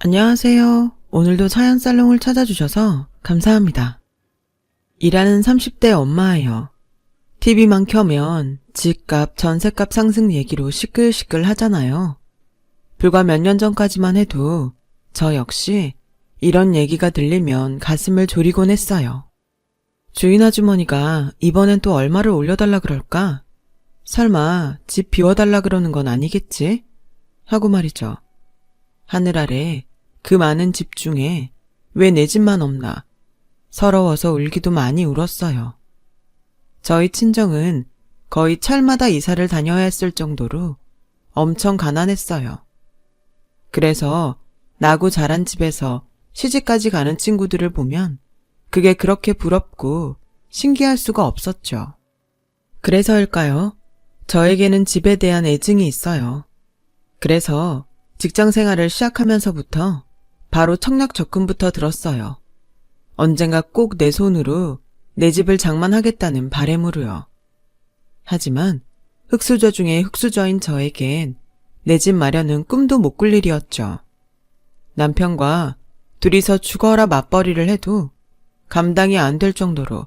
안녕하세요. 오늘도 사연살롱을 찾아주셔서 감사합니다. 일하는 30대 엄마예요. TV만 켜면 집값, 전셋값 상승 얘기로 시끌시끌 하잖아요. 불과 몇 년 전까지만 해도 저 역시 이런 얘기가 들리면 가슴을 졸이곤 했어요. 주인 아주머니가 이번엔 또 얼마를 올려달라 그럴까? 설마 집 비워달라 그러는 건 아니겠지? 하고 말이죠. 하늘 아래 그 많은 집 중에 왜 내 집만 없나 서러워서 울기도 많이 울었어요. 저희 친정은 거의 철마다 이사를 다녀야 했을 정도로 엄청 가난했어요. 그래서 나고 자란 집에서 시집까지 가는 친구들을 보면 그게 그렇게 부럽고 신기할 수가 없었죠. 그래서일까요? 저에게는 집에 대한 애증이 있어요. 그래서 직장 생활을 시작하면서부터 바로 청약 적금부터 들었어요. 언젠가 꼭 내 손으로 내 집을 장만하겠다는 바람으로요. 하지만 흙수저 중에 흙수저인 저에겐 내 집 마련은 꿈도 못 꿀 일이었죠. 남편과 둘이서 죽어라 맞벌이를 해도 감당이 안 될 정도로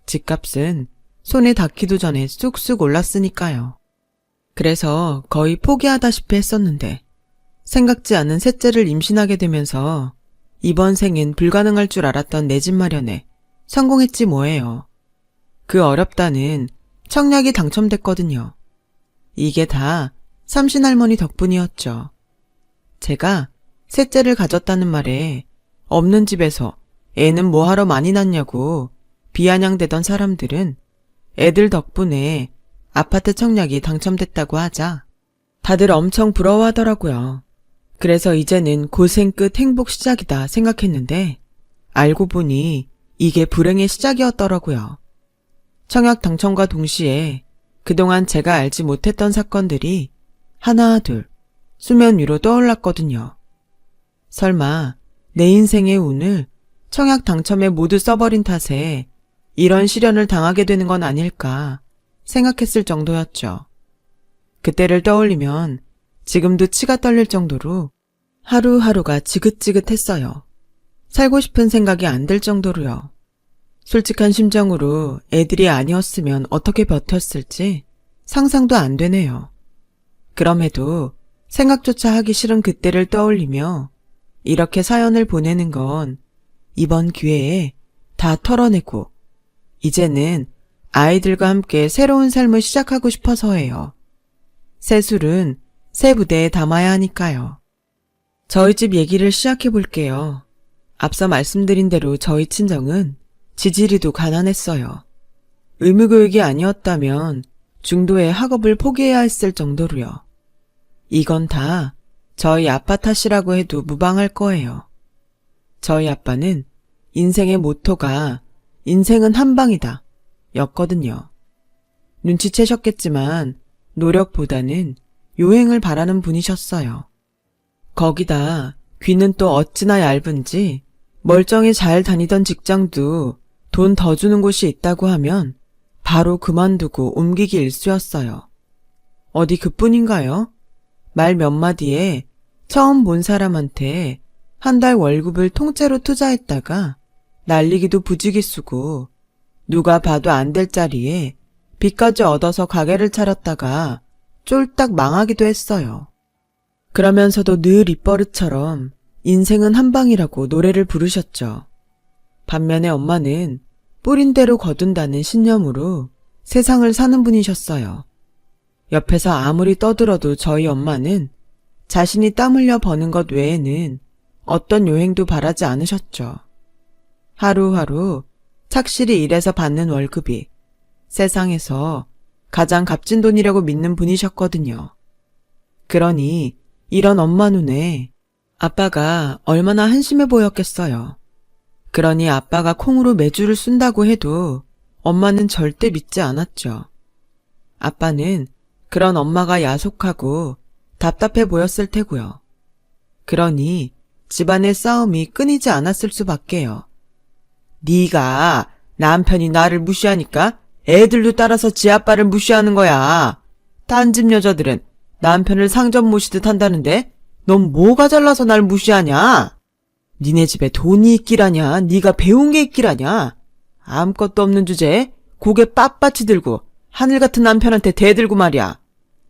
집값은 손에 닿기도 전에 쑥쑥 올랐으니까요. 그래서 거의 포기하다시피 했었는데 생각지 않은 셋째를 임신하게 되면서 이번 생엔 불가능할 줄 알았던 내 집 마련에 성공했지 뭐예요. 그 어렵다는 청약이 당첨됐거든요. 이게 다 삼신할머니 덕분이었죠. 제가 셋째를 가졌다는 말에 없는 집에서 애는 뭐하러 많이 낳냐고 비아냥대던 사람들은 애들 덕분에 아파트 청약이 당첨됐다고 하자 다들 엄청 부러워하더라고요. 그래서 이제는 고생 끝 행복 시작이다 생각했는데 알고 보니 이게 불행의 시작이었더라고요. 청약 당첨과 동시에 그동안 제가 알지 못했던 사건들이 하나 둘 수면 위로 떠올랐거든요. 설마 내 인생의 운을 청약 당첨에 모두 써버린 탓에 이런 시련을 당하게 되는 건 아닐까 생각했을 정도였죠. 그때를 떠올리면 지금도 치가 떨릴 정도로 하루하루가 지긋지긋했어요. 살고 싶은 생각이 안 들 정도로요. 솔직한 심정으로 애들이 아니었으면 어떻게 버텼을지 상상도 안 되네요. 그럼에도 생각조차 하기 싫은 그때를 떠올리며 이렇게 사연을 보내는 건 이번 기회에 다 털어내고 이제는 아이들과 함께 새로운 삶을 시작하고 싶어서예요. 새 술은 새 부대에 담아야 하니까요. 저희 집 얘기를 시작해 볼게요. 앞서 말씀드린 대로 저희 친정은 지지리도 가난했어요. 의무교육이 아니었다면 중도에 학업을 포기해야 했을 정도로요. 이건 다 저희 아빠 탓이라고 해도 무방할 거예요. 저희 아빠는 인생의 모토가 인생은 한방이다 였거든요. 눈치채셨겠지만 노력보다는 요행을 바라는 분이셨어요. 거기다 귀는 또 어찌나 얇은지 멀쩡히 잘 다니던 직장도 돈 더 주는 곳이 있다고 하면 바로 그만두고 옮기기 일쑤였어요. 어디 그뿐인가요? 말 몇 마디에 처음 본 사람한테 한 달 월급을 통째로 투자했다가 날리기도 부지기 쓰고 누가 봐도 안 될 자리에 빚까지 얻어서 가게를 차렸다가 쫄딱 망하기도 했어요. 그러면서도 늘 입버릇처럼 인생은 한방이라고 노래를 부르셨죠. 반면에 엄마는 뿌린 대로 거둔다는 신념으로 세상을 사는 분이셨어요. 옆에서 아무리 떠들어도 저희 엄마는 자신이 땀 흘려 버는 것 외에는 어떤 요행도 바라지 않으셨죠. 하루하루 착실히 일해서 받는 월급이 세상에서 가장 값진 돈이라고 믿는 분이셨거든요. 그러니 이런 엄마 눈에 아빠가 얼마나 한심해 보였겠어요. 그러니 아빠가 콩으로 매주를 쓴다고 해도 엄마는 절대 믿지 않았죠. 아빠는 그런 엄마가 야속하고 답답해 보였을 테고요. 그러니 집안의 싸움이 끊이지 않았을 수밖에요. 네가 남편이 나를 무시하니까 애들도 따라서 지 아빠를 무시하는 거야. 딴 집 여자들은 남편을 상점 모시듯 한다는데 넌 뭐가 잘나서 날 무시하냐? 니네 집에 돈이 있기라냐? 네가 배운 게 있기라냐? 아무것도 없는 주제에 고개 빳빳이 들고 하늘 같은 남편한테 대들고 말이야.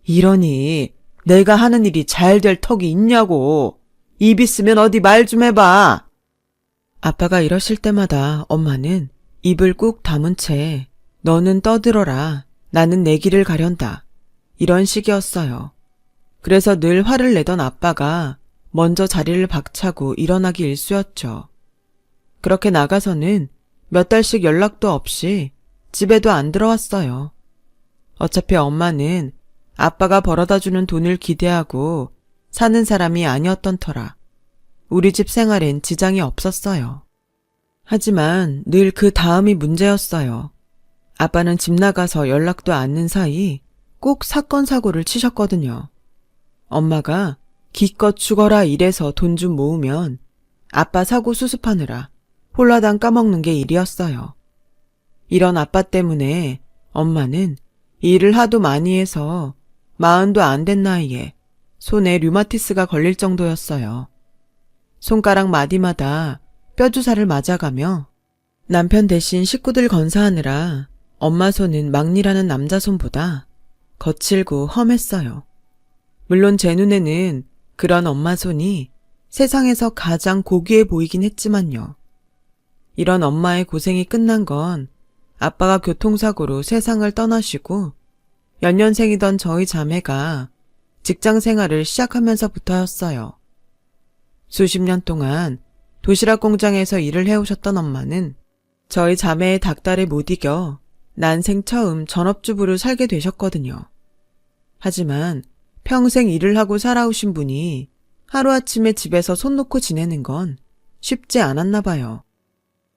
이러니 내가 하는 일이 잘 될 턱이 있냐고. 입 있으면 어디 말 좀 해봐. 아빠가 이러실 때마다 엄마는 입을 꾹 다문 채 너는 떠들어라. 나는 내 길을 가련다. 이런 식이었어요. 그래서 늘 화를 내던 아빠가 먼저 자리를 박차고 일어나기 일쑤였죠. 그렇게 나가서는 몇 달씩 연락도 없이 집에도 안 들어왔어요. 어차피 엄마는 아빠가 벌어다주는 돈을 기대하고 사는 사람이 아니었던 터라 우리 집 생활엔 지장이 없었어요. 하지만 늘 그 다음이 문제였어요. 아빠는 집 나가서 연락도 않는 사이 꼭 사건 사고를 치셨거든요. 엄마가 기껏 죽어라 이래서 돈 좀 모으면 아빠 사고 수습하느라 홀라당 까먹는 게 일이었어요. 이런 아빠 때문에 엄마는 일을 하도 많이 해서 40도 안 된 나이에 손에 류마티스가 걸릴 정도였어요. 손가락 마디마다 뼈주사를 맞아가며 남편 대신 식구들 건사하느라 엄마 손은 막리라는 남자 손보다 거칠고 험했어요. 물론 제 눈에는 그런 엄마 손이 세상에서 가장 고귀해 보이긴 했지만요. 이런 엄마의 고생이 끝난 건 아빠가 교통사고로 세상을 떠나시고 연년생이던 저희 자매가 직장 생활을 시작하면서부터였어요. 수십 년 동안 도시락 공장에서 일을 해오셨던 엄마는 저희 자매의 닥달에 못 이겨 난생 처음 전업주부로 살게 되셨거든요. 하지만 평생 일을 하고 살아오신 분이 하루아침에 집에서 손 놓고 지내는 건 쉽지 않았나 봐요.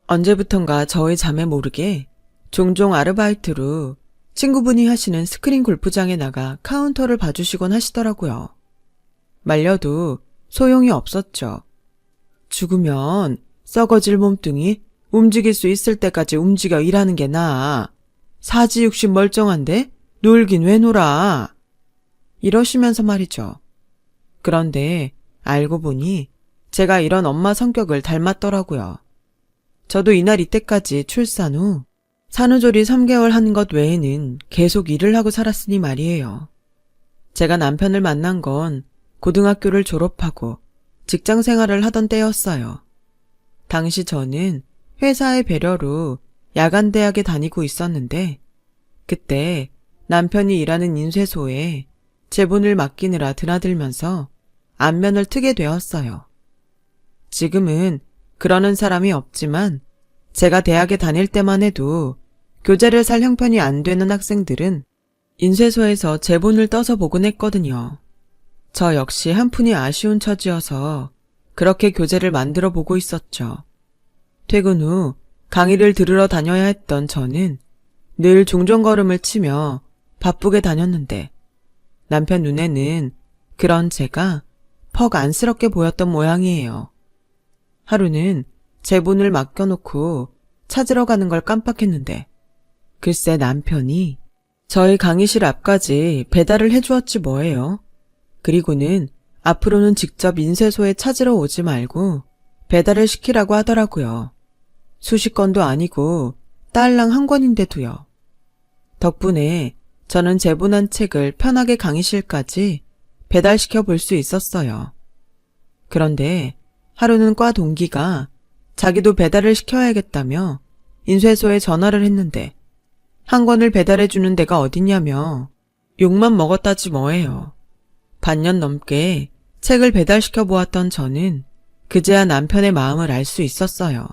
언제부턴가 저희 자매 모르게 종종 아르바이트로 친구분이 하시는 스크린 골프장에 나가 카운터를 봐주시곤 하시더라고요. 말려도 소용이 없었죠. 죽으면 썩어질 몸뚱이 움직일 수 있을 때까지 움직여 일하는 게 나아. 사지육신 멀쩡한데 놀긴 왜 놀아. 이러시면서 말이죠. 그런데 알고 보니 제가 이런 엄마 성격을 닮았더라고요. 저도 이날 이때까지 출산 후 산후조리 3개월 한 것 외에는 계속 일을 하고 살았으니 말이에요. 제가 남편을 만난 건 고등학교를 졸업하고 직장 생활을 하던 때였어요. 당시 저는 회사의 배려로 야간대학에 다니고 있었는데 그때 남편이 일하는 인쇄소에 제본을 맡기느라 드나들면서 안면을 트게 되었어요. 지금은 그러는 사람이 없지만 제가 대학에 다닐 때만 해도 교재를 살 형편이 안 되는 학생들은 인쇄소에서 제본을 떠서 보곤 했거든요. 저 역시 한푼이 아쉬운 처지여서 그렇게 교재를 만들어 보고 있었죠. 퇴근 후 강의를 들으러 다녀야 했던 저는 늘 종종걸음을 치며 바쁘게 다녔는데 남편 눈에는 그런 제가 퍽 안쓰럽게 보였던 모양이에요. 하루는 제본을 맡겨놓고 찾으러 가는 걸 깜빡했는데 글쎄 남편이 저희 강의실 앞까지 배달을 해주었지 뭐예요. 그리고는 앞으로는 직접 인쇄소에 찾으러 오지 말고 배달을 시키라고 하더라고요. 수십 건도 아니고 딸랑 한 권인데도요. 덕분에 저는 제본한 책을 편하게 강의실까지 배달시켜 볼 수 있었어요. 그런데 하루는 과 동기가 자기도 배달을 시켜야겠다며 인쇄소에 전화를 했는데 한 권을 배달해주는 데가 어딨냐며 욕만 먹었다지 뭐예요. 반년 넘게 책을 배달시켜 보았던 저는 그제야 남편의 마음을 알 수 있었어요.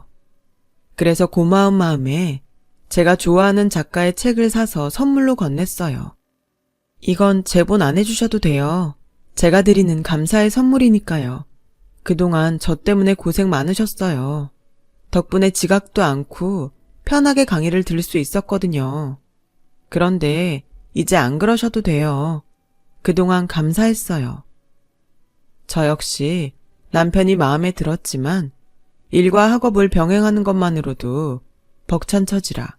그래서 고마운 마음에 제가 좋아하는 작가의 책을 사서 선물로 건넸어요. 이건 제본 안 해주셔도 돼요. 제가 드리는 감사의 선물이니까요. 그동안 저 때문에 고생 많으셨어요. 덕분에 지각도 않고 편하게 강의를 들을 수 있었거든요. 그런데 이제 안 그러셔도 돼요. 그동안 감사했어요. 저 역시 남편이 마음에 들었지만 일과 학업을 병행하는 것만으로도 벅찬 처지라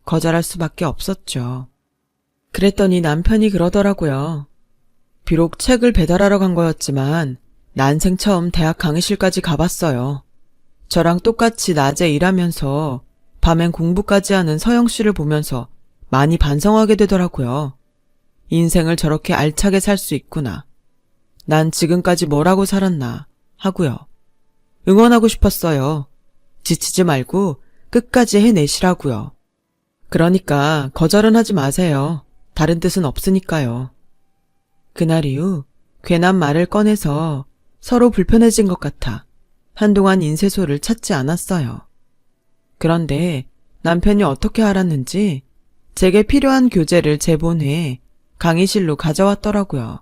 거절할 수밖에 없었죠. 그랬더니 남편이 그러더라고요. 비록 책을 배달하러 간 거였지만 난생 처음 대학 강의실까지 가봤어요. 저랑 똑같이 낮에 일하면서 밤엔 공부까지 하는 서영 씨를 보면서 많이 반성하게 되더라고요. 인생을 저렇게 알차게 살 수 있구나. 난 지금까지 뭐라고 살았나 하고요. 응원하고 싶었어요. 지치지 말고 끝까지 해내시라고요. 그러니까 거절은 하지 마세요. 다른 뜻은 없으니까요. 그날 이후 괜한 말을 꺼내서 서로 불편해진 것 같아 한동안 인쇄소를 찾지 않았어요. 그런데 남편이 어떻게 알았는지 제게 필요한 교재를 제본해 강의실로 가져왔더라고요.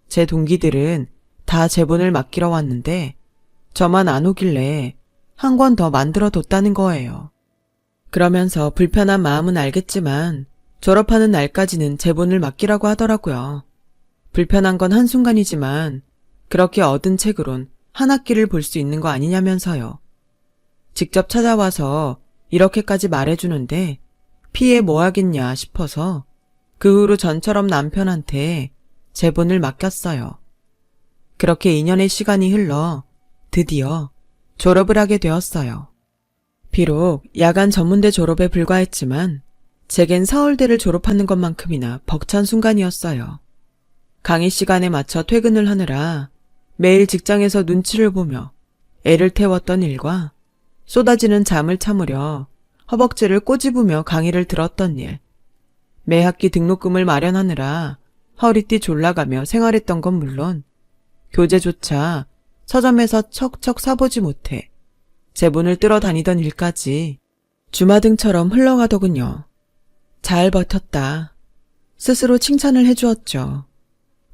제 동기들은 다 제본을 맡기러 왔는데 저만 안 오길래 한 권 더 만들어 뒀다는 거예요. 그러면서 불편한 마음은 알겠지만 졸업하는 날까지는 제본을 맡기라고 하더라고요. 불편한 건 한순간이지만 그렇게 얻은 책으론 한 학기를 볼 수 있는 거 아니냐면서요. 직접 찾아와서 이렇게까지 말해주는데 피해 뭐 하겠냐 싶어서 그 후로 전처럼 남편한테 제본을 맡겼어요. 그렇게 2년의 시간이 흘러 드디어 졸업을 하게 되었어요. 비록 야간 전문대 졸업에 불과했지만 제겐 서울대를 졸업하는 것만큼이나 벅찬 순간이었어요. 강의 시간에 맞춰 퇴근을 하느라 매일 직장에서 눈치를 보며 애를 태웠던 일과 쏟아지는 잠을 참으려 허벅지를 꼬집으며 강의를 들었던 일, 매 학기 등록금을 마련하느라 허리띠 졸라가며 생활했던 건 물론 교재조차 서점에서 척척 사보지 못해 제본을 뜯어 다니던 일까지 주마등처럼 흘러가더군요. 잘 버텼다. 스스로 칭찬을 해주었죠.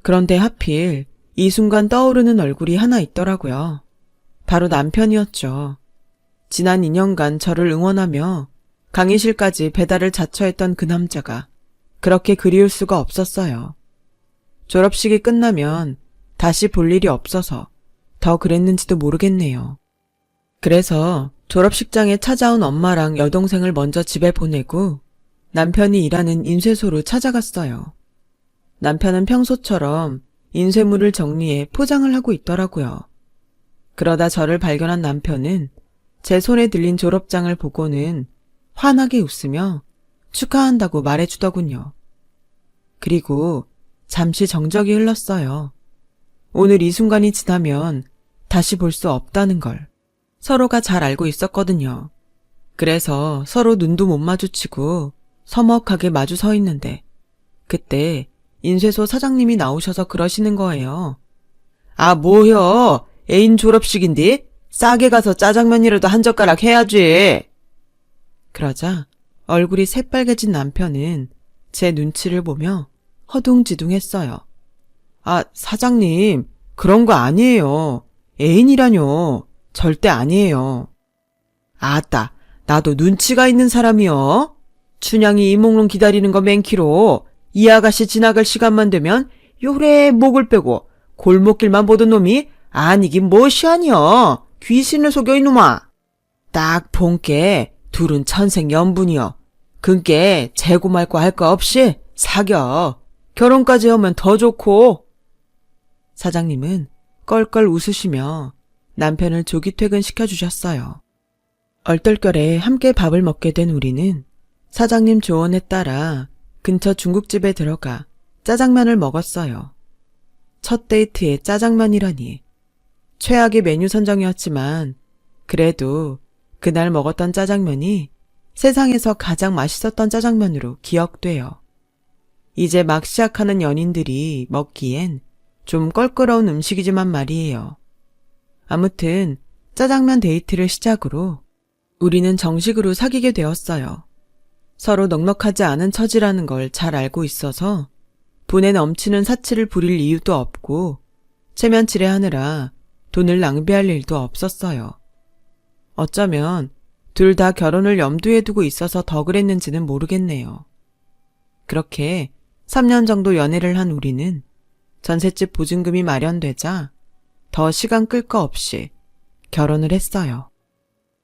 그런데 하필 이 순간 떠오르는 얼굴이 하나 있더라고요. 바로 남편이었죠. 지난 2년간 저를 응원하며 강의실까지 배달을 자처했던 그 남자가 그렇게 그리울 수가 없었어요. 졸업식이 끝나면 다시 볼 일이 없어서 더 그랬는지도 모르겠네요. 그래서 졸업식장에 찾아온 엄마랑 여동생을 먼저 집에 보내고 남편이 일하는 인쇄소로 찾아갔어요. 남편은 평소처럼 인쇄물을 정리해 포장을 하고 있더라고요. 그러다 저를 발견한 남편은 제 손에 들린 졸업장을 보고는 환하게 웃으며 축하한다고 말해주더군요. 그리고 잠시 정적이 흘렀어요. 오늘 이 순간이 지나면 다시 볼 수 없다는 걸 서로가 잘 알고 있었거든요. 그래서 서로 눈도 못 마주치고 서먹하게 마주 서 있는데 그때 인쇄소 사장님이 나오셔서 그러시는 거예요. 아, 뭐여? 애인 졸업식인데? 싸게 가서 짜장면이라도 한 젓가락 해야지. 그러자 얼굴이 새빨개진 남편은 제 눈치를 보며 허둥지둥했어요. 아, 사장님, 그런 거 아니에요. 애인이라뇨. 절대 아니에요. 아따, 나도 눈치가 있는 사람이여. 춘향이 이몽룡 기다리는 거 맨키로 이 아가씨 지나갈 시간만 되면 요래 목을 빼고 골목길만 보던 놈이 아니긴 무엇이 아니여. 귀신을 속여 이놈아. 딱 본께 둘은 천생연분이여. 그께 재고 말고 할 거 없이 사겨. 결혼까지 하면 더 좋고. 사장님은 껄껄 웃으시며 남편을 조기 퇴근시켜주셨어요. 얼떨결에 함께 밥을 먹게 된 우리는 사장님 조언에 따라 근처 중국집에 들어가 짜장면을 먹었어요. 첫 데이트에 짜장면이라니. 최악의 메뉴 선정이었지만 그래도 그날 먹었던 짜장면이 세상에서 가장 맛있었던 짜장면으로 기억돼요. 이제 막 시작하는 연인들이 먹기엔 좀 껄끄러운 음식이지만 말이에요. 아무튼 짜장면 데이트를 시작으로 우리는 정식으로 사귀게 되었어요. 서로 넉넉하지 않은 처지라는 걸 잘 알고 있어서 분에 넘치는 사치를 부릴 이유도 없고 체면치레 하느라 돈을 낭비할 일도 없었어요. 어쩌면 둘 다 결혼을 염두에 두고 있어서 더 그랬는지는 모르겠네요. 그렇게 3년 정도 연애를 한 우리는 전셋집 보증금이 마련되자 더 시간 끌 거 없이 결혼을 했어요.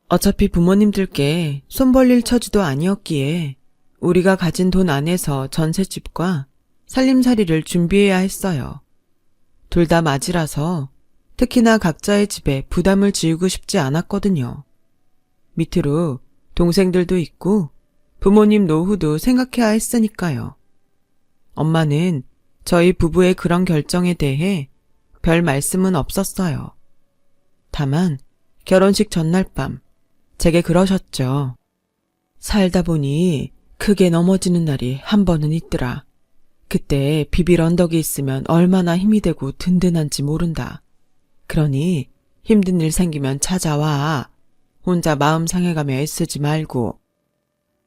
어차피 부모님들께 손 벌릴 처지도 아니었기에 우리가 가진 돈 안에서 전셋집과 살림살이를 준비해야 했어요. 둘 다 맞이라서 특히나 각자의 집에 부담을 지우고 싶지 않았거든요. 밑으로 동생들도 있고 부모님 노후도 생각해야 했으니까요. 엄마는 저희 부부의 그런 결정에 대해 별 말씀은 없었어요. 다만 결혼식 전날 밤 제게 그러셨죠. 살다 보니 크게 넘어지는 날이 한 번은 있더라. 그때 비빌 언덕이 있으면 얼마나 힘이 되고 든든한지 모른다. 그러니 힘든 일 생기면 찾아와. 혼자 마음 상해가며 애쓰지 말고.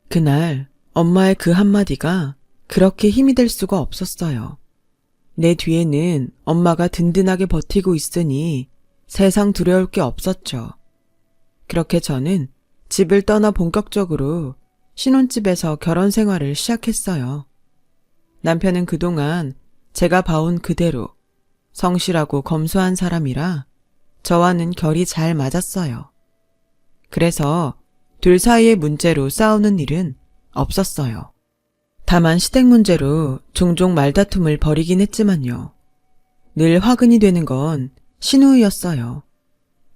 그날 엄마의 그 한마디가 그렇게 힘이 될 수가 없었어요. 내 뒤에는 엄마가 든든하게 버티고 있으니 세상 두려울 게 없었죠. 그렇게 저는 집을 떠나 본격적으로 신혼집에서 결혼 생활을 시작했어요. 남편은 그동안 제가 봐온 그대로 성실하고 검소한 사람이라 저와는 결이 잘 맞았어요. 그래서 둘 사이의 문제로 싸우는 일은 없었어요. 다만 시댁 문제로 종종 말다툼을 벌이긴 했지만요. 늘 화근이 되는 건 시누이였어요.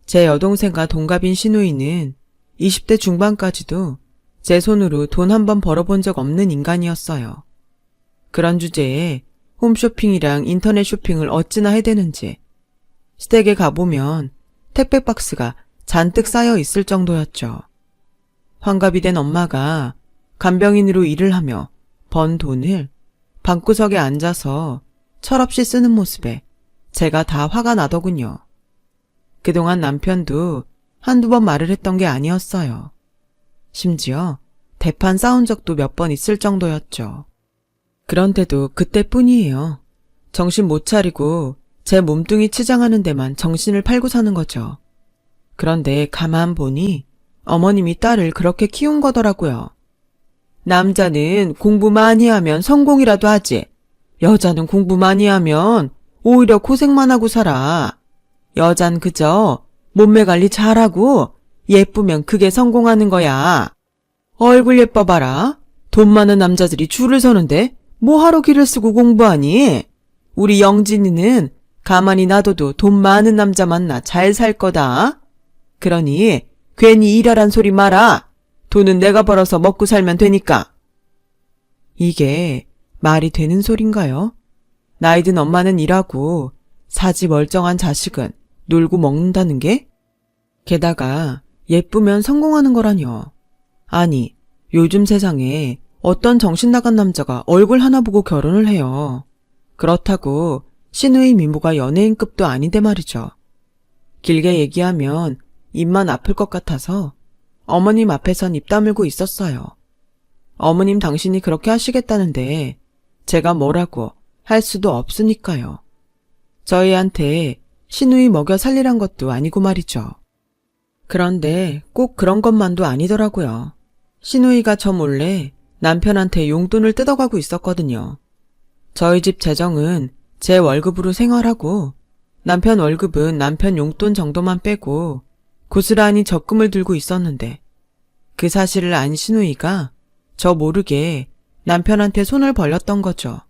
제 여동생과 동갑인 시누이는 20대 중반까지도 제 손으로 돈 한 번 벌어본 적 없는 인간이었어요. 그런 주제에 홈쇼핑이랑 인터넷 쇼핑을 어찌나 해대는지 시댁에 가보면 택배 박스가 잔뜩 쌓여 있을 정도였죠. 환갑이 된 엄마가 간병인으로 일을 하며 번 돈을 방구석에 앉아서 철없이 쓰는 모습에 제가 다 화가 나더군요. 그동안 남편도 한두 번 말을 했던 게 아니었어요. 심지어 대판 싸운 적도 몇 번 있을 정도였죠. 그런데도 그때뿐이에요. 정신 못 차리고 제 몸뚱이 치장하는 데만 정신을 팔고 사는 거죠. 그런데 가만 보니 어머님이 딸을 그렇게 키운 거더라고요. 남자는 공부 많이 하면 성공이라도 하지. 여자는 공부 많이 하면 오히려 고생만 하고 살아. 여잔 그저 몸매 관리 잘하고 예쁘면 그게 성공하는 거야. 얼굴 예뻐봐라. 돈 많은 남자들이 줄을 서는데 뭐하러 기를 쓰고 공부하니? 우리 영진이는 가만히 놔둬도 돈 많은 남자 만나 잘 살 거다. 그러니 괜히 일하란 소리 마라. 돈은 내가 벌어서 먹고 살면 되니까. 이게 말이 되는 소린가요? 나이든 엄마는 일하고 사지 멀쩡한 자식은 놀고 먹는다는 게? 게다가 예쁘면 성공하는 거라뇨. 아니, 요즘 세상에 어떤 정신 나간 남자가 얼굴 하나 보고 결혼을 해요. 그렇다고 시누이 미모가 연예인급도 아닌데 말이죠. 길게 얘기하면 입만 아플 것 같아서 어머님 앞에선 입 다물고 있었어요. 어머님 당신이 그렇게 하시겠다는데 제가 뭐라고 할 수도 없으니까요. 저희한테 시누이 먹여 살리란 것도 아니고 말이죠. 그런데 꼭 그런 것만도 아니더라고요. 시누이가 저 몰래 남편한테 용돈을 뜯어가고 있었거든요. 저희 집 재정은 제 월급으로 생활하고 남편 월급은 남편 용돈 정도만 빼고 고스란히 적금을 들고 있었는데 그 사실을 안 시누이가 저 모르게 남편한테 손을 벌렸던 거죠.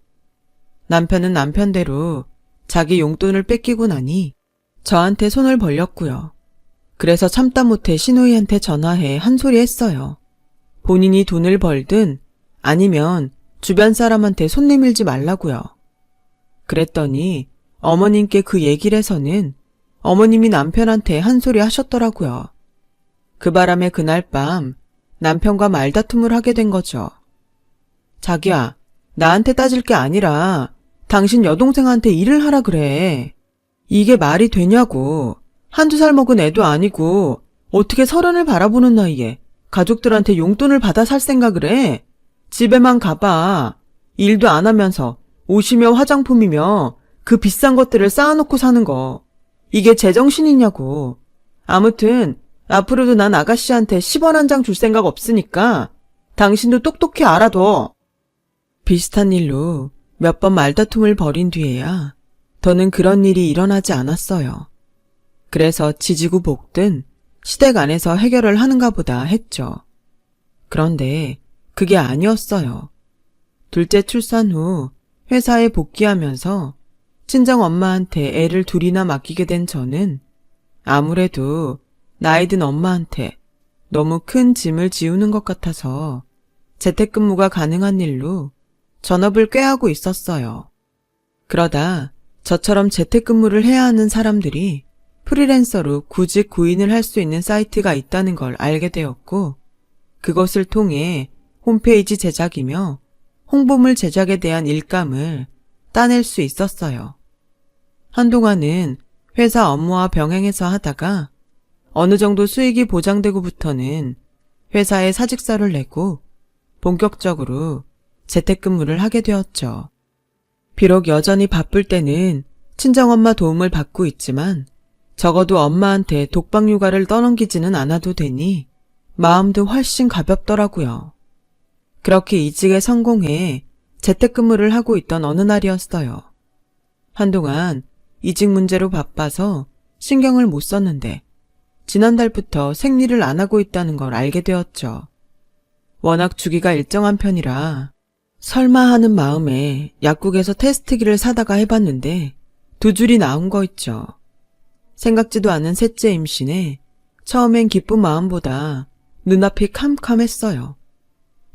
남편은 남편대로 자기 용돈을 뺏기고 나니 저한테 손을 벌렸고요. 그래서 참다 못해 시누이한테 전화해 한 소리 했어요. 본인이 돈을 벌든 아니면 주변 사람한테 손 내밀지 말라고요. 그랬더니 어머님께 그 얘기를 해서는 어머님이 남편한테 한 소리 하셨더라고요. 그 바람에 그날 밤 남편과 말다툼을 하게 된 거죠. 자기야, 나한테 따질 게 아니라 당신 여동생한테 일을 하라 그래. 이게 말이 되냐고. 한두 살 먹은 애도 아니고 어떻게 서른을 바라보는 나이에 가족들한테 용돈을 받아 살 생각을 해? 집에만 가봐. 일도 안 하면서 옷이며 화장품이며 그 비싼 것들을 쌓아놓고 사는 거. 이게 제정신이냐고. 아무튼 앞으로도 난 아가씨한테 10원 한 장 줄 생각 없으니까 당신도 똑똑히 알아둬. 비슷한 일로 몇 번 말다툼을 벌인 뒤에야 더는 그런 일이 일어나지 않았어요. 그래서 지지고 볶든 시댁 안에서 해결을 하는가 보다 했죠. 그런데 그게 아니었어요. 둘째 출산 후 회사에 복귀하면서 친정엄마한테 애를 둘이나 맡기게 된 저는 아무래도 나이 든 엄마한테 너무 큰 짐을 지우는 것 같아서 재택근무가 가능한 일로 전업을 꾀하고 있었어요. 그러다 저처럼 재택근무를 해야 하는 사람들이 프리랜서로 구직 구인을 할 수 있는 사이트가 있다는 걸 알게 되었고, 그것을 통해 홈페이지 제작이며 홍보물 제작에 대한 일감을 따낼 수 있었어요. 한동안은 회사 업무와 병행해서 하다가 어느 정도 수익이 보장되고부터는 회사에 사직서를 내고 본격적으로 재택근무를 하게 되었죠. 비록 여전히 바쁠 때는 친정엄마 도움을 받고 있지만 적어도 엄마한테 독박 육아를 떠넘기지는 않아도 되니 마음도 훨씬 가볍더라고요. 그렇게 이직에 성공해 재택근무를 하고 있던 어느 날이었어요. 한동안 이직 문제로 바빠서 신경을 못 썼는데 지난달부터 생리를 안 하고 있다는 걸 알게 되었죠. 워낙 주기가 일정한 편이라 설마 하는 마음에 약국에서 테스트기를 사다가 해봤는데 2줄이 나온 거 있죠. 생각지도 않은 셋째 임신에 처음엔 기쁜 마음보다 눈앞이 캄캄했어요.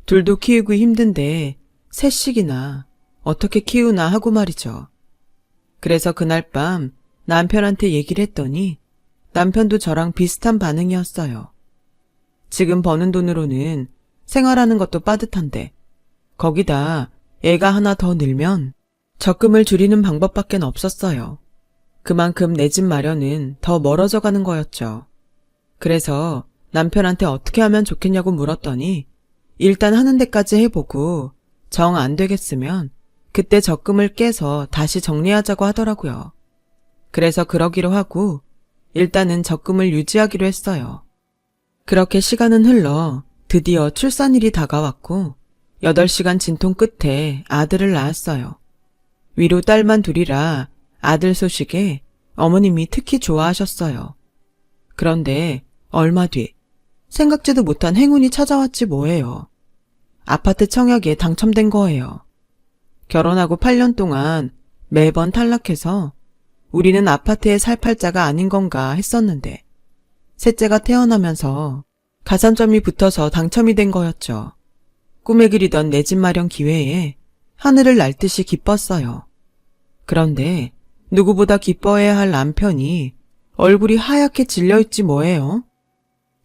둘도 키우기 힘든데 셋씩이나 어떻게 키우나 하고 말이죠. 그래서 그날 밤 남편한테 얘기를 했더니 남편도 저랑 비슷한 반응이었어요. 지금 버는 돈으로는 생활하는 것도 빠듯한데 거기다 애가 하나 더 늘면 적금을 줄이는 방법밖엔 없었어요. 그만큼 내 집 마련은 더 멀어져 가는 거였죠. 그래서 남편한테 어떻게 하면 좋겠냐고 물었더니 일단 하는 데까지 해보고 정 안 되겠으면 그때 적금을 깨서 다시 정리하자고 하더라고요. 그래서 그러기로 하고 일단은 적금을 유지하기로 했어요. 그렇게 시간은 흘러 드디어 출산일이 다가왔고 8시간 진통 끝에 아들을 낳았어요. 위로 딸만 둘이라 아들 소식에 어머님이 특히 좋아하셨어요. 그런데 얼마 뒤 생각지도 못한 행운이 찾아왔지 뭐예요. 아파트 청약에 당첨된 거예요. 결혼하고 8년 동안 매번 탈락해서 우리는 아파트에 살 팔자가 아닌 건가 했었는데 셋째가 태어나면서 가산점이 붙어서 당첨이 된 거였죠. 꿈에 그리던 내 집 마련 기회에 하늘을 날 듯이 기뻤어요. 그런데 누구보다 기뻐해야 할 남편이 얼굴이 하얗게 질려있지 뭐예요?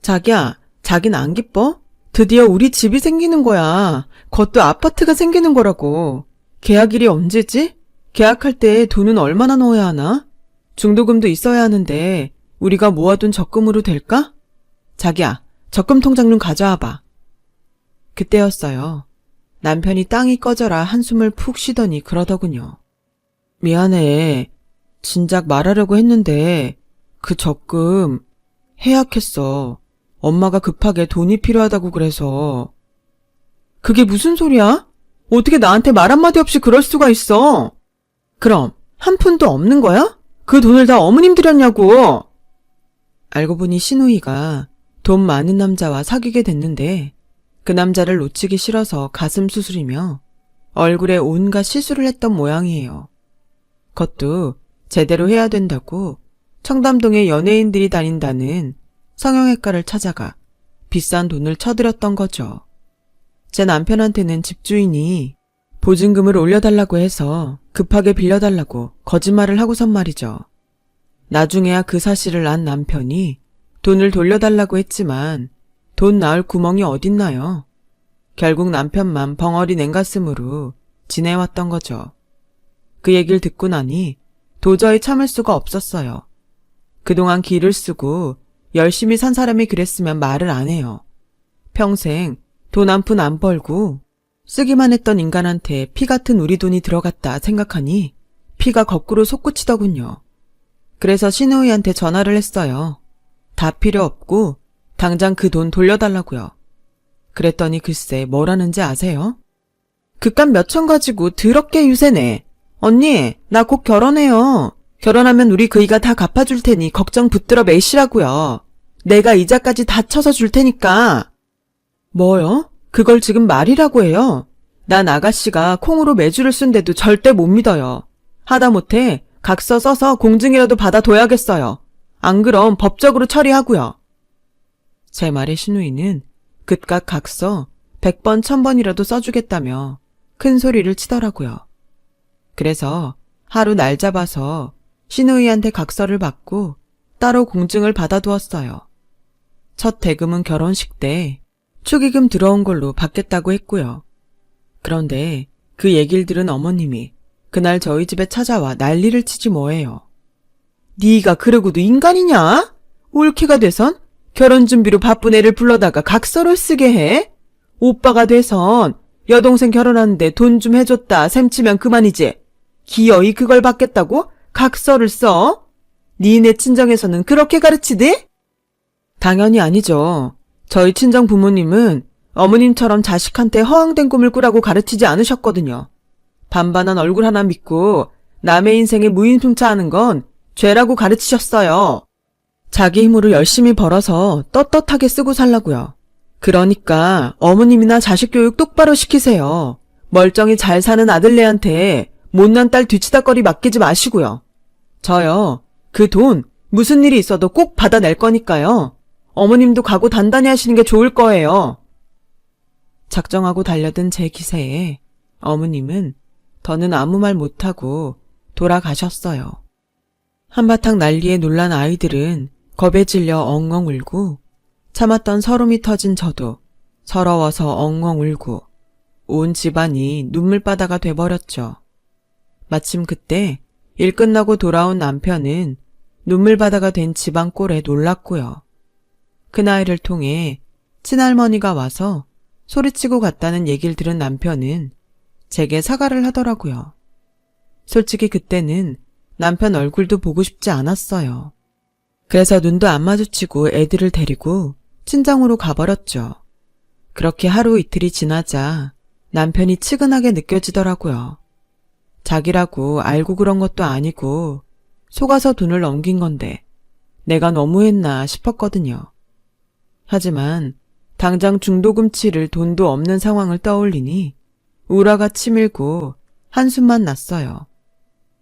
자기야, 자긴 안 기뻐? 드디어 우리 집이 생기는 거야. 그것도 아파트가 생기는 거라고. 계약일이 언제지? 계약할 때 돈은 얼마나 넣어야 하나? 중도금도 있어야 하는데 우리가 모아둔 적금으로 될까? 자기야, 적금 통장 좀 가져와봐. 그때였어요. 남편이 땅이 꺼져라 한숨을 푹 쉬더니 그러더군요. 미안해. 진작 말하려고 했는데 그 적금 해약했어. 엄마가 급하게 돈이 필요하다고 그래서. 그게 무슨 소리야? 어떻게 나한테 말 한마디 없이 그럴 수가 있어? 그럼 한 푼도 없는 거야? 그 돈을 다 어머님 드렸냐고. 알고 보니 신우이가 돈 많은 남자와 사귀게 됐는데 그 남자를 놓치기 싫어서 가슴 수술이며 얼굴에 온갖 시술을 했던 모양이에요. 그것도 제대로 해야 된다고 청담동에 연예인들이 다닌다는 성형외과를 찾아가 비싼 돈을 쳐들였던 거죠. 제 남편한테는 집주인이 보증금을 올려달라고 해서 급하게 빌려달라고 거짓말을 하고선 말이죠. 나중에야 그 사실을 안 남편이 돈을 돌려달라고 했지만 돈 나올 구멍이 어딨나요? 결국 남편만 벙어리 냉가슴으로 지내왔던 거죠. 그 얘기를 듣고 나니 도저히 참을 수가 없었어요. 그동안 기를 쓰고 열심히 산 사람이 그랬으면 말을 안 해요. 평생 돈 한 푼 안 벌고 쓰기만 했던 인간한테 피 같은 우리 돈이 들어갔다 생각하니 피가 거꾸로 솟구치더군요. 그래서 신우이한테 전화를 했어요. 다 필요 없고 당장 그 돈 돌려달라고요. 그랬더니 글쎄 뭐라는지 아세요? 그깟 몇천 가지고 더럽게 유세네. 언니, 나 곧 결혼해요. 결혼하면 우리 그이가 다 갚아줄 테니 걱정 붙들어 매시라고요. 내가 이자까지 다 쳐서 줄 테니까. 뭐요? 그걸 지금 말이라고 해요? 난 아가씨가 콩으로 매주를 쓴데도 절대 못 믿어요. 하다못해 각서 써서 공증이라도 받아둬야겠어요. 안 그럼 법적으로 처리하고요. 제 말에 신우이는 그깟 각서 100번 1000번이라도 써주겠다며 큰 소리를 치더라고요. 그래서 하루 날 잡아서 신우이한테 각서를 받고 따로 공증을 받아두었어요. 첫 대금은 결혼식 때 축의금 들어온 걸로 받겠다고 했고요. 그런데 그 얘기를 들은 어머님이 그날 저희 집에 찾아와 난리를 치지 뭐예요. 네가 그러고도 인간이냐? 올케가 돼선 결혼 준비로 바쁜 애를 불러다가 각서를 쓰게 해? 오빠가 돼선 여동생 결혼하는데 돈 좀 해줬다 셈치면 그만이지. 기어이 그걸 받겠다고 각서를 써? 니네 친정에서는 그렇게 가르치대? 당연히 아니죠. 저희 친정 부모님은 어머님처럼 자식한테 허황된 꿈을 꾸라고 가르치지 않으셨거든요. 반반한 얼굴 하나 믿고 남의 인생에 무임승차하는 건 죄라고 가르치셨어요. 자기 힘으로 열심히 벌어서 떳떳하게 쓰고 살라고요. 그러니까 어머님이나 자식 교육 똑바로 시키세요. 멀쩡히 잘 사는 아들네한테 못난 딸 뒤치다거리 맡기지 마시고요. 저요, 그 돈 무슨 일이 있어도 꼭 받아낼 거니까요. 어머님도 각오 단단히 하시는 게 좋을 거예요. 작정하고 달려든 제 기세에 어머님은 더는 아무 말 못하고 돌아가셨어요. 한바탕 난리에 놀란 아이들은 겁에 질려 엉엉 울고 참았던 서름이 터진 저도 서러워서 엉엉 울고 온 집안이 눈물바다가 돼버렸죠. 마침 그때 일 끝나고 돌아온 남편은 눈물바다가 된 집안 꼴에 놀랐고요. 큰아이를 통해 친할머니가 와서 소리치고 갔다는 얘기를 들은 남편은 제게 사과를 하더라고요. 솔직히 그때는 남편 얼굴도 보고 싶지 않았어요. 그래서 눈도 안 마주치고 애들을 데리고 친정으로 가버렸죠. 그렇게 하루 이틀이 지나자 남편이 측은하게 느껴지더라고요. 자기라고 알고 그런 것도 아니고 속아서 돈을 넘긴 건데 내가 너무했나 싶었거든요. 하지만 당장 중도금 치를 돈도 없는 상황을 떠올리니 우라가 치밀고 한숨만 났어요.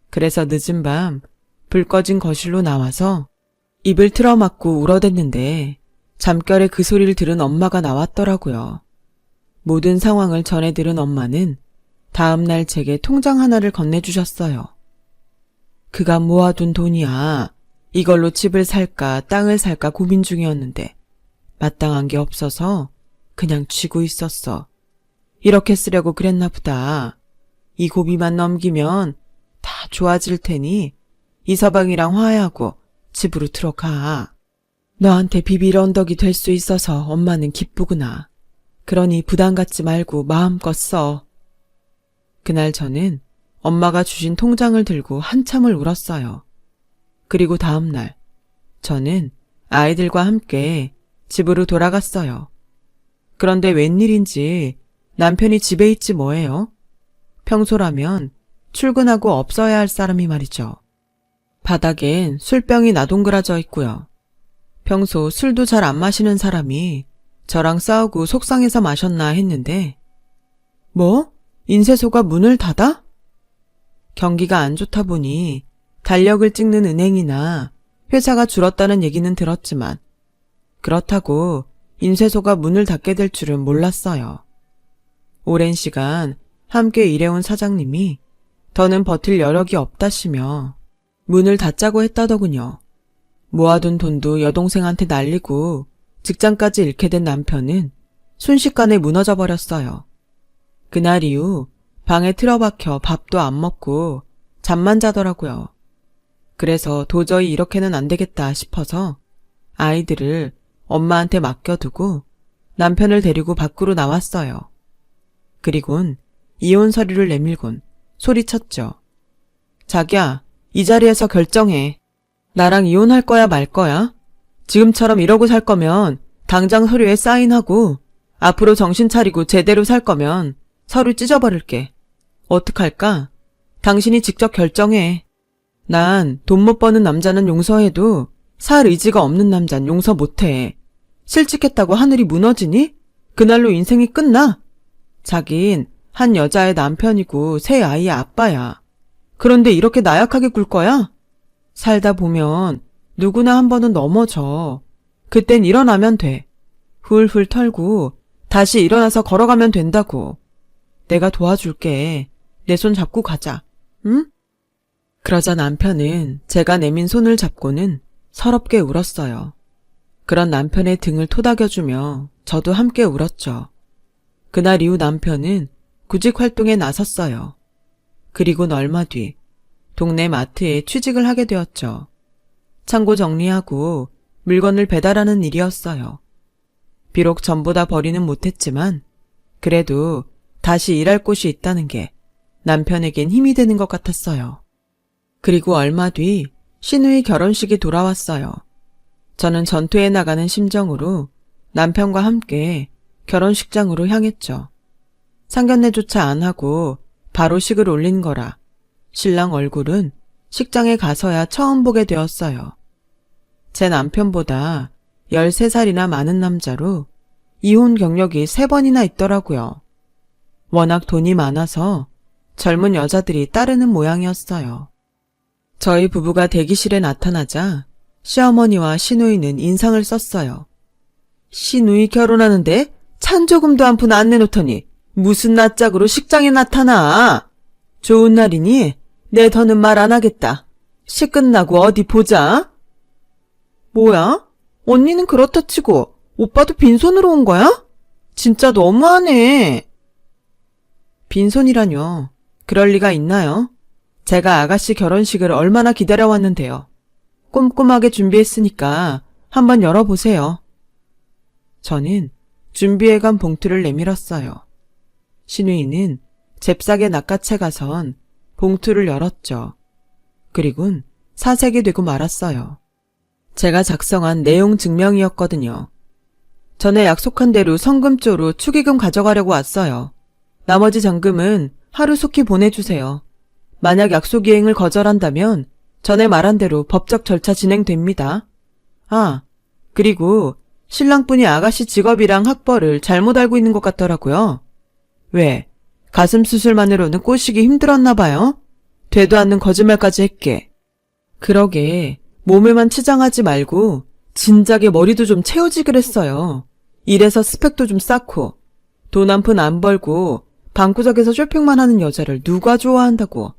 그래서 늦은 밤 불 꺼진 거실로 나와서 입을 틀어막고 울어댔는데 잠결에 그 소리를 들은 엄마가 나왔더라고요. 모든 상황을 전해 들은 엄마는 다음날 제게 통장 하나를 건네주셨어요. 그가 모아둔 돈이야. 이걸로 집을 살까 땅을 살까 고민 중이었는데 마땅한 게 없어서 그냥 쥐고 있었어. 이렇게 쓰려고 그랬나 보다. 이 고비만 넘기면 다 좋아질 테니 이서방이랑 화해하고 집으로 들어가. 너한테 비빌 언덕이 될 수 있어서 엄마는 기쁘구나. 그러니 부담 갖지 말고 마음껏 써. 그날 저는 엄마가 주신 통장을 들고 한참을 울었어요. 그리고 다음날 저는 아이들과 함께 집으로 돌아갔어요. 그런데 웬일인지 남편이 집에 있지 뭐예요? 평소라면 출근하고 없어야 할 사람이 말이죠. 바닥엔 술병이 나동그라져 있고요. 평소 술도 잘 안 마시는 사람이 저랑 싸우고 속상해서 마셨나 했는데 뭐? 인쇄소가 문을 닫아? 경기가 안 좋다 보니 달력을 찍는 은행이나 회사가 줄었다는 얘기는 들었지만 그렇다고 인쇄소가 문을 닫게 될 줄은 몰랐어요. 오랜 시간 함께 일해온 사장님이 더는 버틸 여력이 없다시며 문을 닫자고 했다더군요. 모아둔 돈도 여동생한테 날리고 직장까지 잃게 된 남편은 순식간에 무너져 버렸어요. 그날 이후 방에 틀어박혀 밥도 안 먹고 잠만 자더라고요. 그래서 도저히 이렇게는 안 되겠다 싶어서 아이들을 엄마한테 맡겨두고 남편을 데리고 밖으로 나왔어요. 그리곤 이혼 서류를 내밀곤 소리쳤죠. 자기야, 이 자리에서 결정해. 나랑 이혼할 거야 말 거야? 지금처럼 이러고 살 거면 당장 서류에 사인하고 앞으로 정신 차리고 제대로 살 거면 서류 찢어버릴게. 어떡할까? 당신이 직접 결정해. 난 돈 못 버는 남자는 용서해도 살 의지가 없는 남잔 용서 못해. 실직했다고 하늘이 무너지니? 그날로 인생이 끝나? 자긴 한 여자의 남편이고 세 아이의 아빠야. 그런데 이렇게 나약하게 굴 거야? 살다 보면 누구나 한 번은 넘어져. 그땐 일어나면 돼. 훌훌 털고 다시 일어나서 걸어가면 된다고. 내가 도와줄게. 내 손 잡고 가자. 응? 그러자 남편은 제가 내민 손을 잡고는 서럽게 울었어요. 그런 남편의 등을 토닥여주며 저도 함께 울었죠. 그날 이후 남편은 구직 활동에 나섰어요. 그리고는 얼마 뒤 동네 마트에 취직을 하게 되었죠. 창고 정리하고 물건을 배달하는 일이었어요. 비록 전보다 벌이는 못했지만 그래도 다시 일할 곳이 있다는 게 남편에겐 힘이 되는 것 같았어요. 그리고 얼마 뒤 시누이 결혼식이 돌아왔어요. 저는 전투에 나가는 심정으로 남편과 함께 결혼식장으로 향했죠. 상견례조차 안 하고 바로 식을 올린 거라 신랑 얼굴은 식장에 가서야 처음 보게 되었어요. 제 남편보다 13살이나 많은 남자로 이혼 경력이 3번이나 있더라고요. 워낙 돈이 많아서 젊은 여자들이 따르는 모양이었어요. 저희 부부가 대기실에 나타나자 시어머니와 시누이는 인상을 썼어요. 시누이 결혼하는데 찬조금도 한 푼 안 내놓더니 무슨 낯짝으로 식장에 나타나. 좋은 날이니 내 더는 말 안 하겠다. 식 끝나고 어디 보자. 뭐야? 언니는 그렇다 치고 오빠도 빈손으로 온 거야? 진짜 너무하네. 빈손이라뇨. 그럴 리가 있나요? 제가 아가씨 결혼식을 얼마나 기다려왔는데요. 꼼꼼하게 준비했으니까 한번 열어보세요. 저는 준비해간 봉투를 내밀었어요. 시누이는 잽싸게 낚아채 가선 봉투를 열었죠. 그리곤 사색이 되고 말았어요. 제가 작성한 내용 증명이었거든요. 전에 약속한 대로 성금조로 축의금 가져가려고 왔어요. 나머지 전금은 하루속히 보내주세요. 만약 약속 이행을 거절한다면 전에 말한 대로 법적 절차 진행됩니다. 아, 그리고 신랑분이 아가씨 직업이랑 학벌을 잘못 알고 있는 것 같더라고요. 왜? 가슴 수술만으로는 꼬시기 힘들었나 봐요? 되도 않는 거짓말까지 했게. 그러게 몸에만 치장하지 말고 진작에 머리도 좀 채우지 그랬어요. 이래서 스펙도 좀 쌓고 돈 한 푼 안 벌고 방구석에서 쇼핑만 하는 여자를 누가 좋아한다고.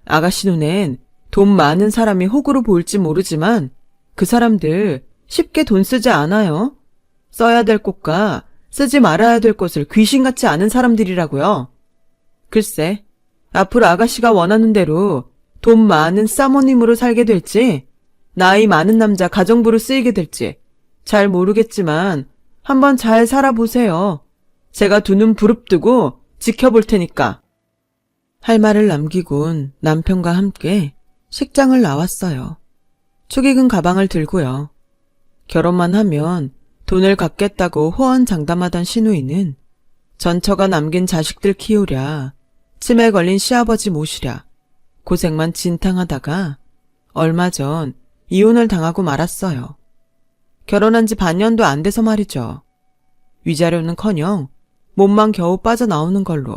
아가씨 눈엔 돈 많은 사람이 호구로 보일지 모르지만 그 사람들 쉽게 돈 쓰지 않아요. 써야 될 곳과 쓰지 말아야 될 곳을 귀신같이 아는 사람들이라고요. 글쎄, 앞으로 아가씨가 원하는 대로 돈 많은 사모님으로 살게 될지 나이 많은 남자 가정부로 쓰이게 될지 잘 모르겠지만 한번 잘 살아보세요. 제가 두 눈 부릅뜨고 지켜볼 테니까. 할 말을 남기곤 남편과 함께 식장을 나왔어요. 축의금 가방을 들고요. 결혼만 하면 돈을 갚겠다고 호언장담하던 시누이는 전처가 남긴 자식들 키우랴, 치매 걸린 시아버지 모시랴, 고생만 진탕하다가 얼마 전 이혼을 당하고 말았어요. 결혼한 지 반년도 안 돼서 말이죠. 위자료는커녕 몸만 겨우 빠져나오는 걸로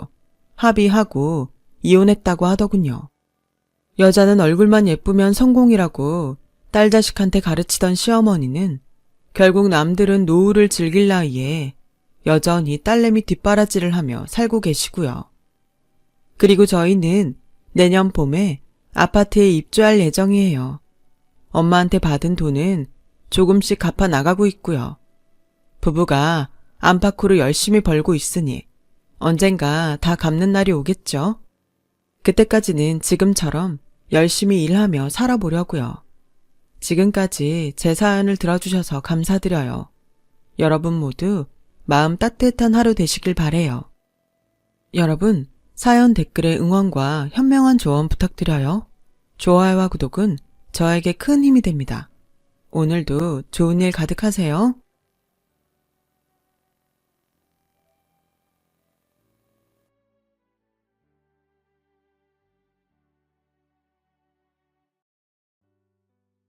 합의하고 이혼했다고 하더군요. 여자는 얼굴만 예쁘면 성공이라고 딸 자식한테 가르치던 시어머니는 결국 남들은 노후를 즐길 나이에 여전히 딸내미 뒷바라지를 하며 살고 계시고요. 그리고 저희는 내년 봄에 아파트에 입주할 예정이에요. 엄마한테 받은 돈은 조금씩 갚아 나가고 있고요. 부부가 안팎으로 열심히 벌고 있으니 언젠가 다 갚는 날이 오겠죠. 그때까지는 지금처럼 열심히 일하며 살아보려고요. 지금까지 제 사연을 들어주셔서 감사드려요. 여러분 모두 마음 따뜻한 하루 되시길 바래요. 여러분, 사연 댓글에 응원과 현명한 조언 부탁드려요. 좋아요와 구독은 저에게 큰 힘이 됩니다. 오늘도 좋은 일 가득하세요.